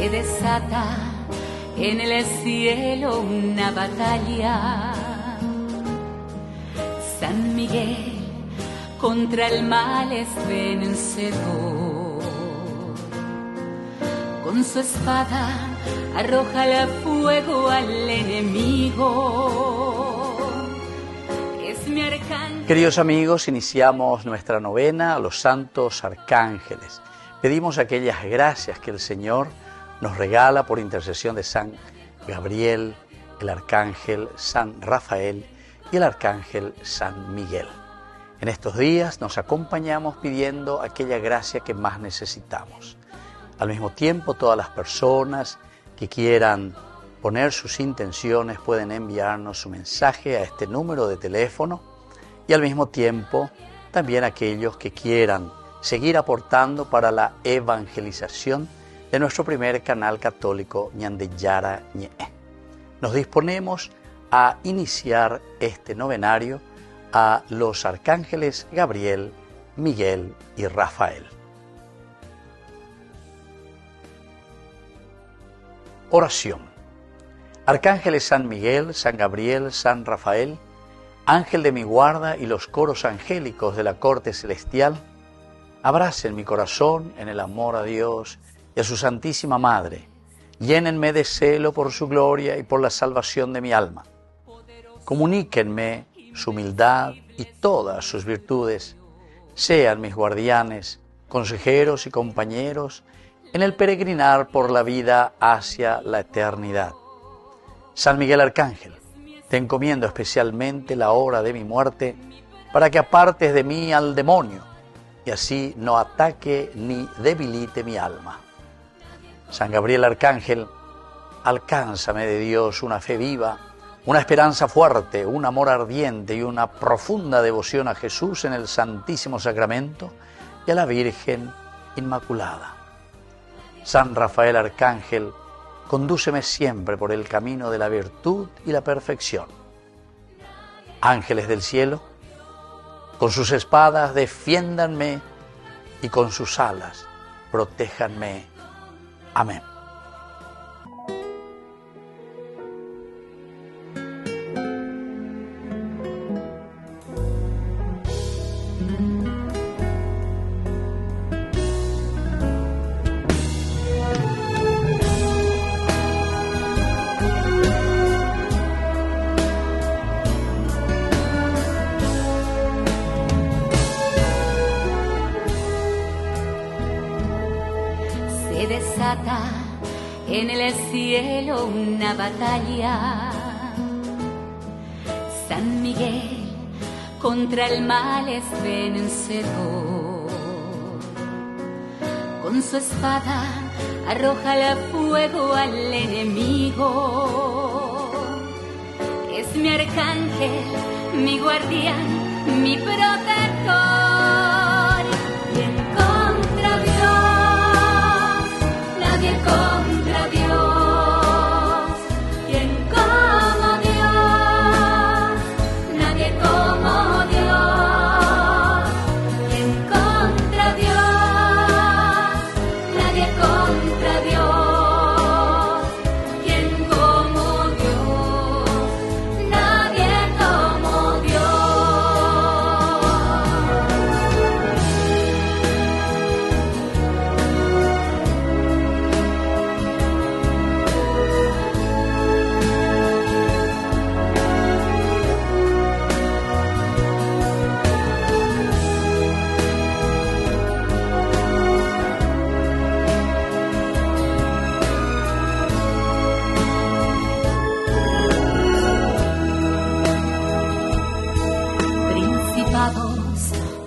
Se desata en el cielo una batalla. San Miguel contra el mal es vencedor. Con su espada arroja el fuego al enemigo. Es mi arcángel. Queridos amigos, iniciamos nuestra novena a los santos arcángeles. Pedimos aquellas gracias que el Señor nos regala por intercesión de San Gabriel, el arcángel San Rafael y el arcángel San Miguel. En estos días nos acompañamos pidiendo aquella gracia que más necesitamos. Al mismo tiempo, todas las personas que quieran poner sus intenciones pueden enviarnos su mensaje a este número de teléfono, y al mismo tiempo también aquellos que quieran seguir aportando para la evangelización de nuestro primer canal católico Ñandeyara Ñe. Nos disponemos a iniciar este novenario a los arcángeles Gabriel, Miguel y Rafael. Oración. Arcángeles San Miguel, San Gabriel, San Rafael, ángel de mi guarda y los coros angélicos de la corte celestial, abracen mi corazón en el amor a Dios y a su Santísima Madre. Llénenme de celo por su gloria y por la salvación de mi alma. Comuníquenme su humildad y todas sus virtudes. Sean mis guardianes, consejeros y compañeros en el peregrinar por la vida hacia la eternidad. San Miguel Arcángel, te encomiendo especialmente la hora de mi muerte para que apartes de mí al demonio y así no ataque ni debilite mi alma. San Gabriel Arcángel, alcánzame de Dios una fe viva, una esperanza fuerte, un amor ardiente y una profunda devoción a Jesús en el Santísimo Sacramento y a la Virgen Inmaculada. San Rafael Arcángel, condúceme siempre por el camino de la virtud y la perfección. Ángeles del cielo, con sus espadas defiéndanme y con sus alas protéjanme. Amén. Se desata en el cielo una batalla. San Miguel contra el mal es vencedor. Con su espada arroja el fuego al enemigo. Es mi arcángel, mi guardián, mi protector. Y en contra Dios, ¿quién como Dios? Nadie como Dios. ¿Quién contra Dios? Nadie contra Dios. ¿Quién como Dios? Nadie como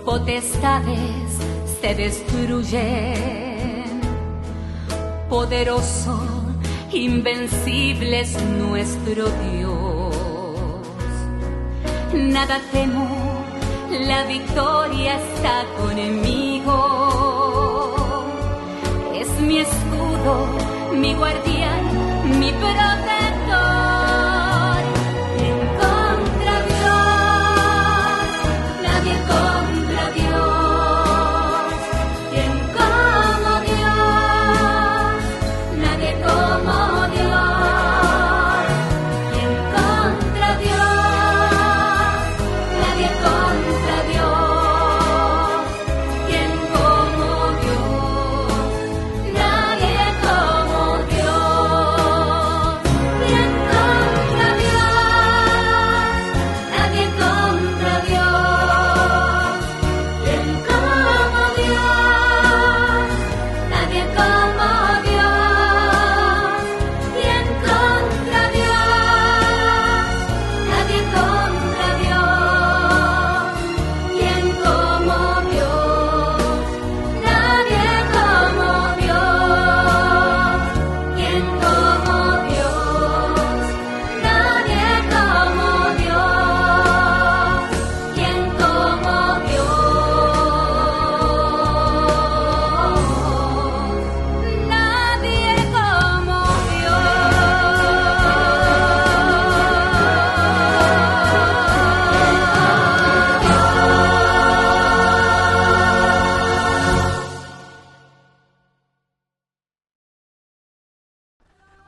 Potestades se destruyen, poderoso, invencible es nuestro Dios. Nada temo, la victoria está conmigo. Es mi escudo, mi guardián, mi protector. Nadie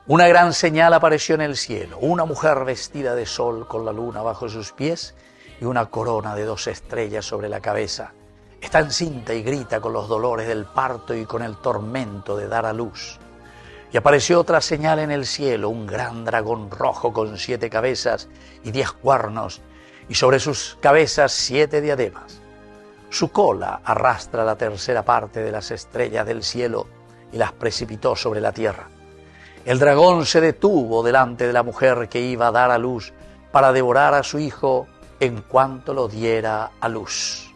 Una gran señal apareció en el cielo, una mujer vestida de sol con la luna bajo sus pies y una corona de 2 estrellas sobre la cabeza. Está encinta y grita con los dolores del parto y con el tormento de dar a luz. Y apareció otra señal en el cielo, un gran dragón rojo con 7 cabezas y 10 cuernos, y sobre sus cabezas 7 diademas. Su cola arrastra la 1/3 parte de las estrellas del cielo y las precipitó sobre la tierra. El dragón se detuvo delante de la mujer que iba a dar a luz para devorar a su hijo en cuanto lo diera a luz.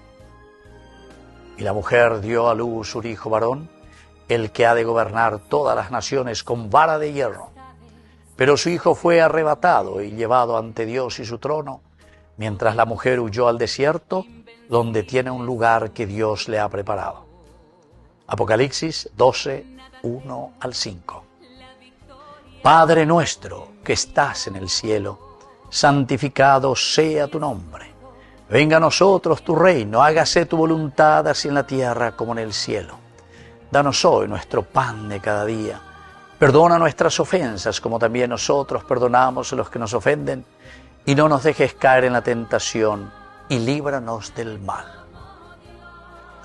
Y la mujer dio a luz un hijo varón, el que ha de gobernar todas las naciones con vara de hierro. Pero su hijo fue arrebatado y llevado ante Dios y su trono, mientras la mujer huyó al desierto, donde tiene un lugar que Dios le ha preparado. Apocalipsis 12, 1 al 5. Padre nuestro que estás en el cielo, santificado sea tu nombre. Venga a nosotros tu reino, hágase tu voluntad así en la tierra como en el cielo. Danos hoy nuestro pan de cada día. Perdona nuestras ofensas como también nosotros perdonamos a los que nos ofenden. Y no nos dejes caer en la tentación y líbranos del mal.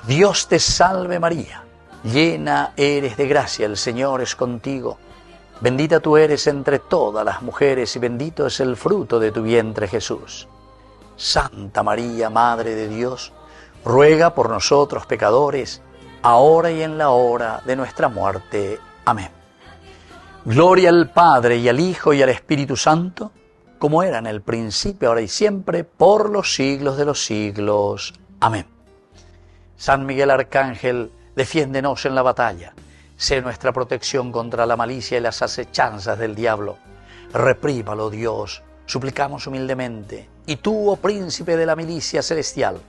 Dios te salve María, llena eres de gracia, el Señor es contigo. Bendita tú eres entre todas las mujeres y bendito es el fruto de tu vientre Jesús. Santa María, Madre de Dios, ruega por nosotros pecadores, ahora y en la hora de nuestra muerte. Amén. Gloria al Padre y al Hijo y al Espíritu Santo, como era en el principio, ahora y siempre, por los siglos de los siglos. Amén. San Miguel Arcángel, defiéndenos en la batalla. Sé nuestra protección contra la malicia y las acechanzas del diablo. Reprímalo, Dios, suplicamos humildemente. Y tú, oh príncipe de la milicia celestial,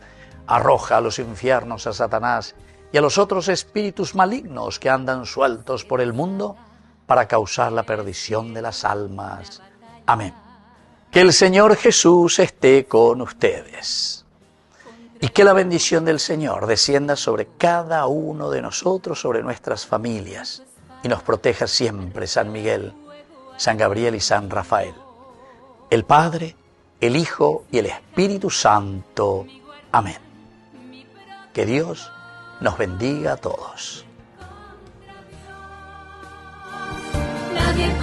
arroja a los infiernos a Satanás y a los otros espíritus malignos que andan sueltos por el mundo para causar la perdición de las almas. Amén. Que el Señor Jesús esté con ustedes. Y que la bendición del Señor descienda sobre cada uno de nosotros, sobre nuestras familias, y nos proteja siempre San Miguel, San Gabriel y San Rafael. El Padre, el Hijo y el Espíritu Santo. Amén. Que Dios nos bendiga a todos. Nadie